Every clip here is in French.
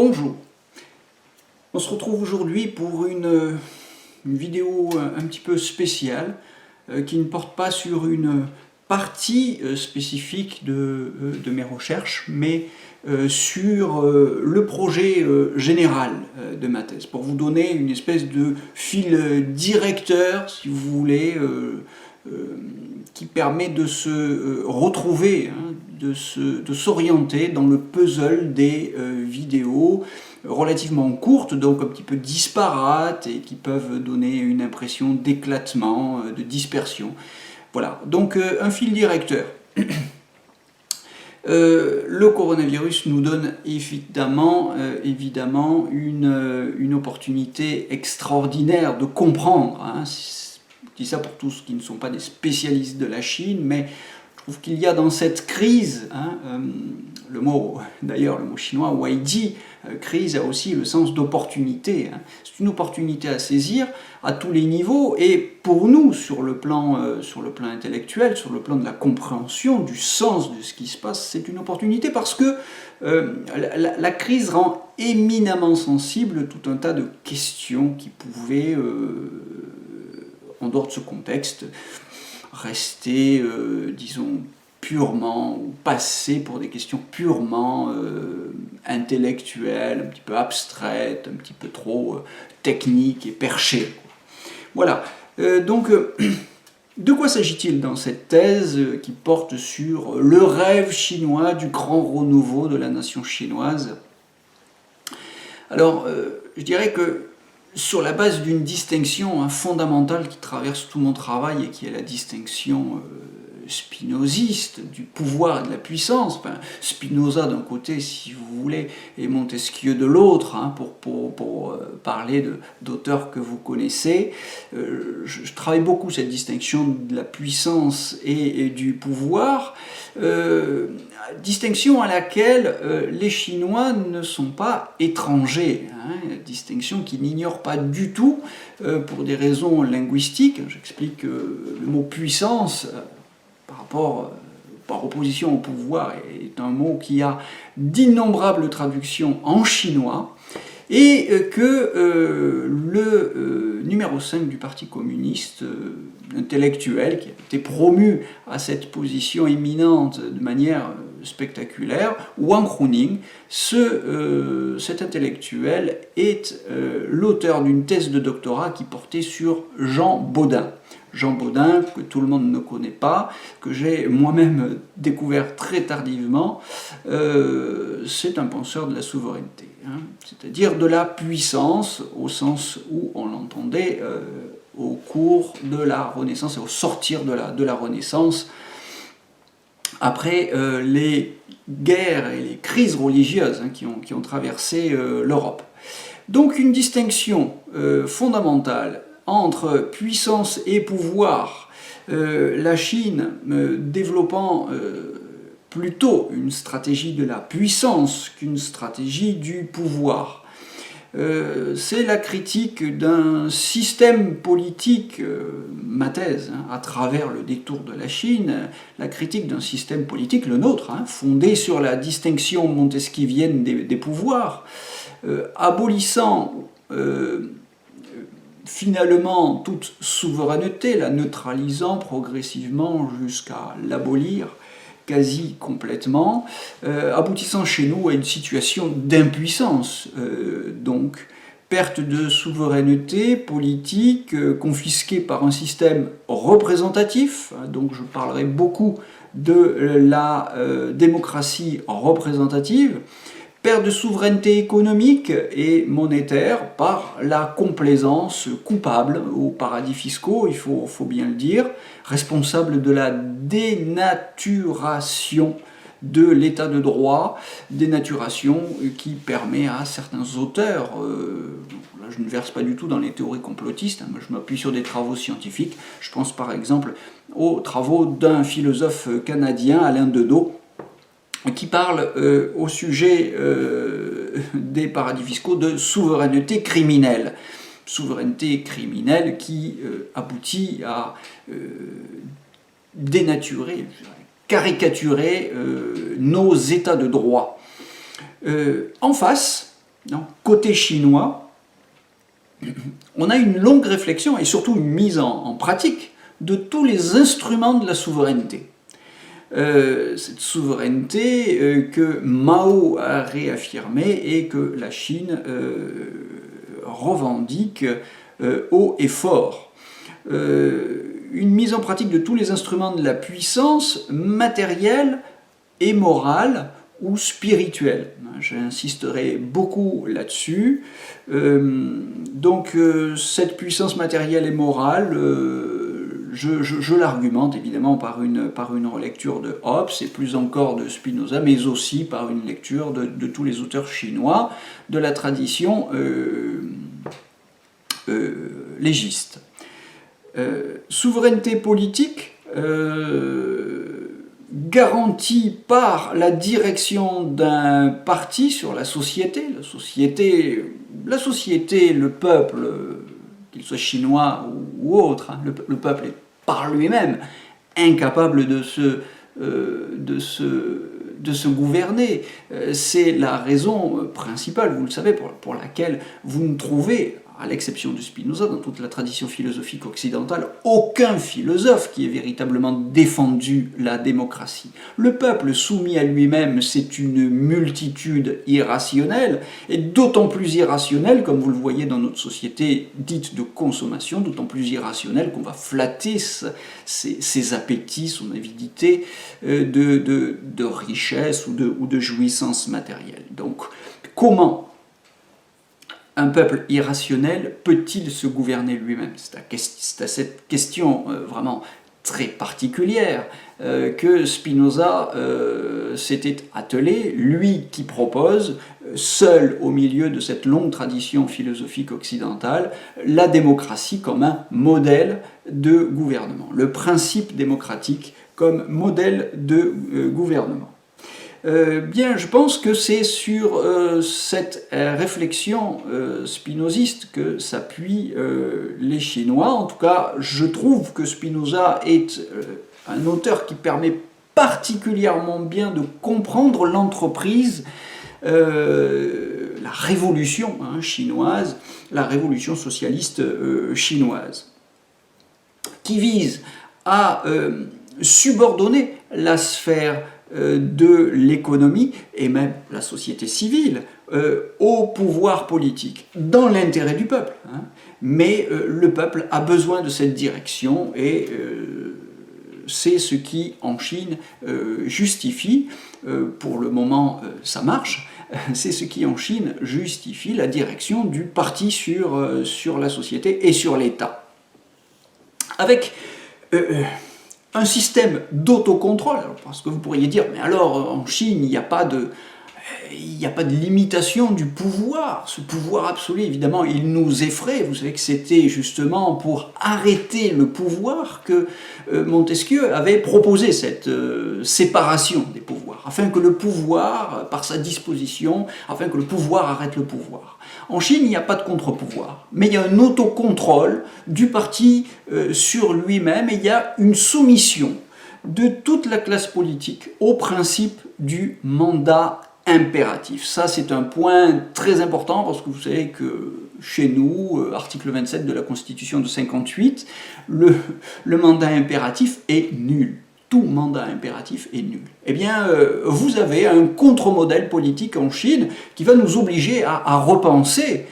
Bonjour, on se retrouve aujourd'hui pour une vidéo un petit peu spéciale qui ne porte pas sur une partie spécifique de mes recherches, mais sur le projet général de ma thèse, pour vous donner une espèce de fil directeur, si vous voulez, qui permet de se retrouver, de s'orienter dans le puzzle des vidéos relativement courtes, donc un petit peu disparates et qui peuvent donner une impression d'éclatement, de dispersion. Voilà, donc un fil directeur. Le coronavirus nous donne évidemment une opportunité extraordinaire de comprendre. Je dis ça pour tous qui ne sont pas des spécialistes de la Chine, mais je trouve qu'il y a dans cette crise, le mot chinois Weiji, crise a aussi le sens d'opportunité. C'est une opportunité à saisir à tous les niveaux, et pour nous, sur le plan intellectuel, sur le plan de la compréhension du sens de ce qui se passe, c'est une opportunité parce que la crise rend éminemment sensible tout un tas de questions qui pouvaient, en dehors de ce contexte, rester, disons, purement, ou passer pour des questions purement intellectuelles, un petit peu abstraites, un petit peu trop techniques et perchées. Voilà, donc de quoi s'agit-il dans cette thèse qui porte sur le rêve chinois du grand renouveau de la nation chinoise? Alors, je dirais que sur la base d'une distinction fondamentale qui traverse tout mon travail et qui est la distinction spinoziste du pouvoir et de la puissance, enfin, Spinoza d'un côté, si vous voulez, et Montesquieu de l'autre, pour parler d'auteurs que vous connaissez. Je travaille beaucoup cette distinction de la puissance et du pouvoir, distinction à laquelle les Chinois ne sont pas étrangers, distinction qu'ils n'ignorent pas du tout pour des raisons linguistiques. J'explique que le mot puissance, par opposition au pouvoir, est un mot qui a d'innombrables traductions en chinois, et que le numéro 5 du Parti communiste, intellectuel, qui a été promu à cette position éminente de manière spectaculaire, Wang Huning, cet intellectuel est l'auteur d'une thèse de doctorat qui portait sur Jean Bodin. Jean Bodin, que tout le monde ne connaît pas, que j'ai moi-même découvert très tardivement, c'est un penseur de la souveraineté, c'est-à-dire de la puissance au sens où on l'entendait au cours de la Renaissance et au sortir de la Renaissance, après les guerres et les crises religieuses qui ont traversé l'Europe. Donc une distinction fondamentale entre puissance et pouvoir, la Chine développant plutôt une stratégie de la puissance qu'une stratégie du pouvoir. C'est la critique d'un système politique, ma thèse, à travers le détour de la Chine, la critique d'un système politique, le nôtre, fondé sur la distinction montesquiévienne des pouvoirs, abolissant finalement toute souveraineté, la neutralisant progressivement jusqu'à l'abolir quasi complètement, aboutissant chez nous à une situation d'impuissance, donc perte de souveraineté politique, confisquée par un système représentatif, donc je parlerai beaucoup de la démocratie représentative, perte de souveraineté économique et monétaire par la complaisance coupable aux paradis fiscaux, il faut bien le dire, responsable de la dénaturation de l'état de droit, dénaturation qui permet à certains auteurs, là je ne verse pas du tout dans les théories complotistes, moi je m'appuie sur des travaux scientifiques, je pense par exemple aux travaux d'un philosophe canadien, Alain Dedeaux, qui parle au sujet des paradis fiscaux de souveraineté criminelle. Souveraineté criminelle qui aboutit à dénaturer, caricaturer nos états de droit. En face, Donc, côté chinois, on a une longue réflexion et surtout une mise en pratique de tous les instruments de la souveraineté. Cette souveraineté que Mao a réaffirmée et que la Chine revendique haut et fort. Une mise en pratique de tous les instruments de la puissance matérielle et morale ou spirituelle. J'insisterai beaucoup là-dessus. Donc cette puissance matérielle et morale, je l'argumente évidemment par une relecture de Hobbes et plus encore de Spinoza, mais aussi par une lecture de tous les auteurs chinois de la tradition légiste. Souveraineté politique garantie par la direction d'un parti sur la société, le peuple, qu'il soit chinois ou autre, hein, le peuple est par lui-même incapable de se gouverner. C'est la raison principale, vous le savez, pour laquelle vous ne trouvez, à l'exception de Spinoza, dans toute la tradition philosophique occidentale, aucun philosophe qui ait véritablement défendu la démocratie. Le peuple soumis à lui-même, c'est une multitude irrationnelle, et d'autant plus irrationnelle, comme vous le voyez dans notre société dite de consommation, d'autant plus irrationnelle qu'on va flatter ses appétits, son avidité de richesse ou de jouissance matérielle. Donc, comment un peuple irrationnel peut-il se gouverner lui-même? C'est à cette question vraiment très particulière que Spinoza s'était attelé, lui qui propose, seul au milieu de cette longue tradition philosophique occidentale, la démocratie comme un modèle de gouvernement, le principe démocratique comme modèle de gouvernement. Bien, je pense que c'est sur cette réflexion spinoziste que s'appuient les Chinois. En tout cas, je trouve que Spinoza est un auteur qui permet particulièrement bien de comprendre l'entreprise, la révolution chinoise, la révolution socialiste chinoise, qui vise à subordonner la sphère de l'économie et même la société civile au pouvoir politique, dans l'intérêt du peuple. Mais le peuple a besoin de cette direction et c'est ce qui, en Chine, justifie, pour le moment ça marche, c'est ce qui, en Chine, justifie la direction du parti sur la société et sur l'État. Avec un système d'autocontrôle, parce que vous pourriez dire, mais alors en Chine, il n'y a pas de limitation du pouvoir. Ce pouvoir absolu, évidemment, il nous effraie. Vous savez que c'était justement pour arrêter le pouvoir que Montesquieu avait proposé cette séparation des pouvoirs, afin que le pouvoir, par sa disposition, afin que le pouvoir arrête le pouvoir. En Chine, il n'y a pas de contre-pouvoir, mais il y a un autocontrôle du parti sur lui-même et il y a une soumission de toute la classe politique au principe du mandat impératif. Ça, c'est un point très important parce que vous savez que chez nous, article 27 de la Constitution de 58, le mandat impératif est nul. Tout mandat impératif est nul. Eh bien, vous avez un contre-modèle politique en Chine qui va nous obliger à repenser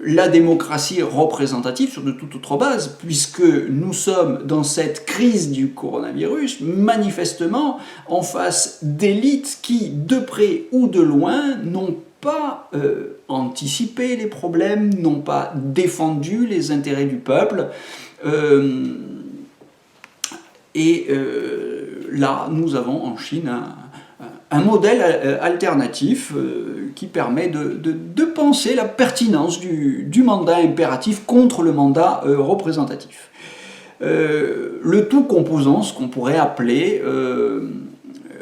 la démocratie représentative sur de toute autre base, puisque nous sommes dans cette crise du coronavirus, manifestement en face d'élites qui, de près ou de loin, n'ont pas anticipé les problèmes, n'ont pas défendu les intérêts du peuple. Là, nous avons en Chine un modèle alternatif qui permet de penser la pertinence du mandat impératif contre le mandat représentatif. Le tout composant ce qu'on pourrait appeler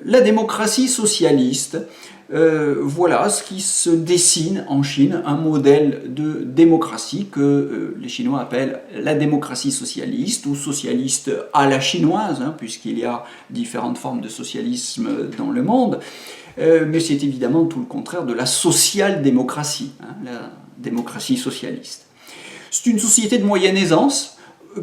la démocratie socialiste. Voilà ce qui se dessine en Chine, un modèle de démocratie que les Chinois appellent la démocratie socialiste ou socialiste à la chinoise, puisqu'il y a différentes formes de socialisme dans le monde. mais c'est évidemment tout le contraire de la social-démocratie, hein, la démocratie socialiste. C'est une société de moyenne aisance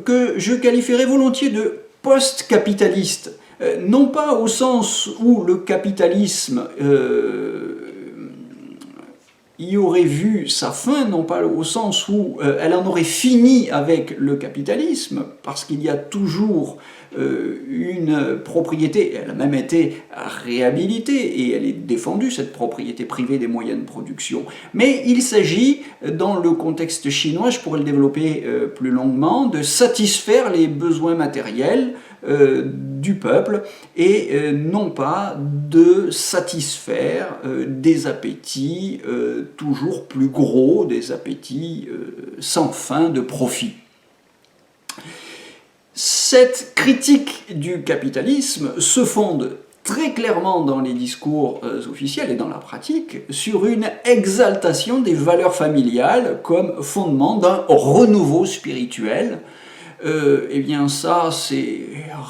que je qualifierais volontiers de post-capitaliste, non pas au sens où le capitalisme y aurait vu sa fin, non pas au sens où elle en aurait fini avec le capitalisme, parce qu'il y a toujours une propriété, elle a même été réhabilitée et elle est défendue, cette propriété privée des moyens de production. Mais il s'agit, dans le contexte chinois, je pourrais le développer plus longuement, de satisfaire les besoins matériels du peuple et non pas de satisfaire des appétits toujours plus gros, des appétits sans fin de profit. Cette critique du capitalisme se fonde très clairement dans les discours officiels et dans la pratique sur une exaltation des valeurs familiales comme fondement d'un renouveau spirituel. Eh bien ça, c'est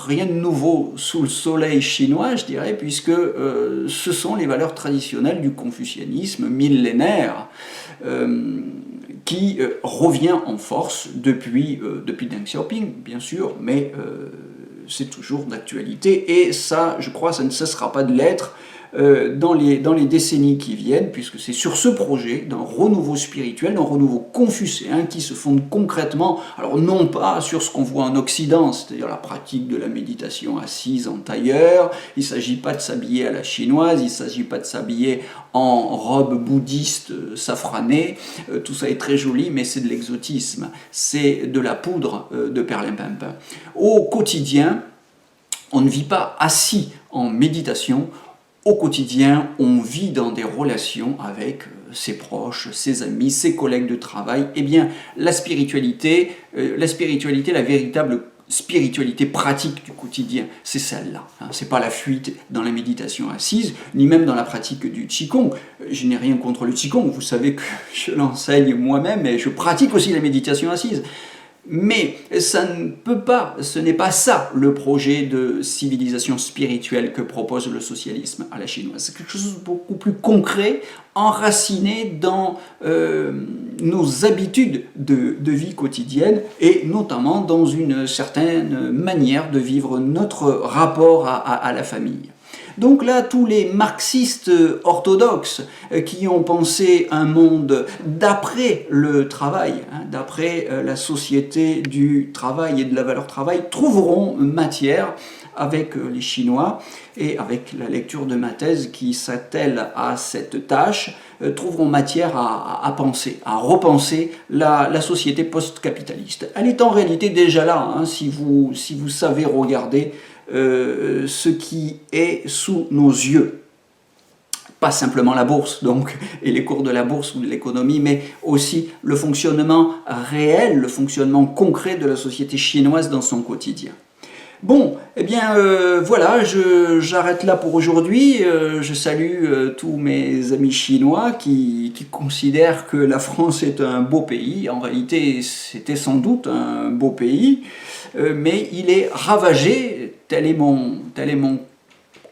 rien de nouveau sous le soleil chinois, je dirais, puisque ce sont les valeurs traditionnelles du confucianisme millénaire qui revient en force depuis Deng Xiaoping, bien sûr, mais c'est toujours d'actualité, et ça, je crois, ça ne cessera pas de l'être dans les décennies qui viennent, puisque c'est sur ce projet d'un renouveau spirituel, d'un renouveau confucéen qui se fonde concrètement, alors non pas sur ce qu'on voit en Occident, c'est-à-dire la pratique de la méditation assise en tailleur, il ne s'agit pas de s'habiller à la chinoise, il ne s'agit pas de s'habiller en robe bouddhiste safranée, tout ça est très joli, mais c'est de l'exotisme, c'est de la poudre de perlimpinpin. Au quotidien, on ne vit pas assis en méditation. Au quotidien, on vit dans des relations avec ses proches, ses amis, ses collègues de travail. Eh bien, la spiritualité, la véritable spiritualité pratique du quotidien, c'est celle-là. Hein. C'est pas la fuite dans la méditation assise, ni même dans la pratique du Qigong. Je n'ai rien contre le Qigong, vous savez que je l'enseigne moi-même et je pratique aussi la méditation assise. Mais ça ne peut pas, ce n'est pas ça le projet de civilisation spirituelle que propose le socialisme à la chinoise. C'est quelque chose de beaucoup plus concret, enraciné dans nos habitudes de vie quotidienne et notamment dans une certaine manière de vivre notre rapport à la famille. Donc là, tous les marxistes orthodoxes qui ont pensé un monde d'après le travail, hein, d'après la société du travail et de la valeur travail, trouveront matière avec les Chinois et avec la lecture de ma thèse qui s'attelle à cette tâche, trouveront matière à penser, à repenser la société post-capitaliste. Elle est en réalité déjà là, hein, si vous savez regarder ce qui est sous nos yeux. Pas simplement la bourse, donc, et les cours de la bourse ou de l'économie, mais aussi le fonctionnement réel, le fonctionnement concret de la société chinoise dans son quotidien. Bon, eh bien voilà, j'arrête là pour aujourd'hui. Je salue tous mes amis chinois qui considèrent que la France est un beau pays. En réalité, c'était sans doute un beau pays, mais il est ravagé, tel est mon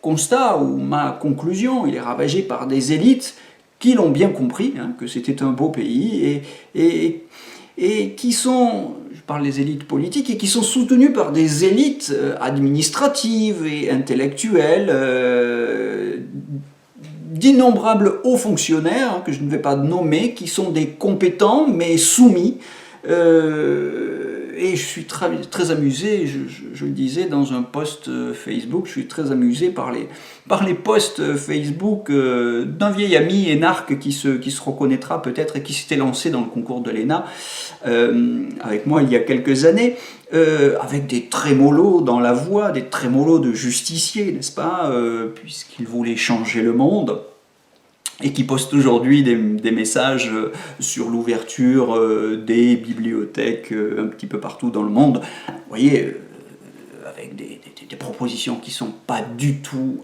constat ou ma conclusion, il est ravagé par des élites qui l'ont bien compris, hein, que c'était un beau pays, et qui sont, je parle des élites politiques, et qui sont soutenues par des élites administratives et intellectuelles, d'innombrables hauts fonctionnaires, hein, que je ne vais pas nommer, qui sont des compétents mais soumis, et je suis très amusé, je le disais dans un post Facebook, je suis très amusé par les posts Facebook d'un vieil ami énarque qui se reconnaîtra peut-être et qui s'était lancé dans le concours de l'ENA avec moi il y a quelques années, avec des trémolos dans la voix, des trémolos de justicier, n'est-ce pas, puisqu'il voulait changer le monde. Et qui poste aujourd'hui des messages sur l'ouverture des bibliothèques un petit peu partout dans le monde. Vous voyez, avec des propositions qui sont pas du tout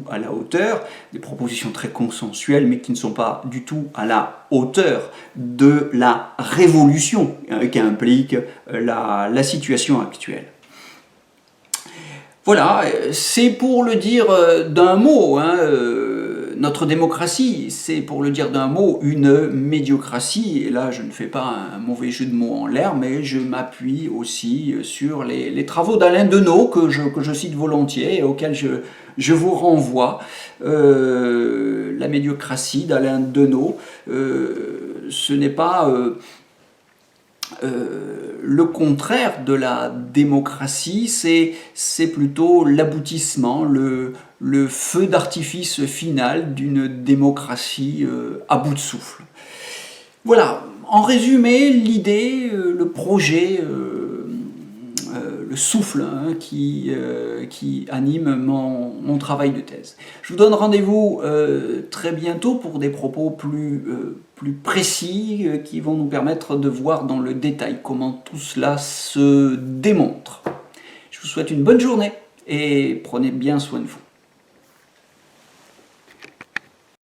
à la hauteur, des propositions très consensuelles, mais qui ne sont pas du tout à la hauteur de la révolution qu'implique la situation actuelle. Voilà, c'est pour le dire d'un mot, hein, notre démocratie, c'est pour le dire d'un mot une médiocratie, et là je ne fais pas un mauvais jeu de mots en l'air, mais je m'appuie aussi sur les travaux d'Alain Deneau, que je cite volontiers et auxquels je vous renvoie. La médiocratie d'Alain Deneau, ce n'est pas le contraire de la démocratie, c'est plutôt l'aboutissement, le feu d'artifice final d'une démocratie à bout de souffle. Voilà, en résumé, l'idée, le projet, le souffle, hein, qui anime mon travail de thèse. Je vous donne rendez-vous très bientôt pour des propos plus précis qui vont nous permettre de voir dans le détail comment tout cela se démontre. Je vous souhaite une bonne journée et prenez bien soin de vous.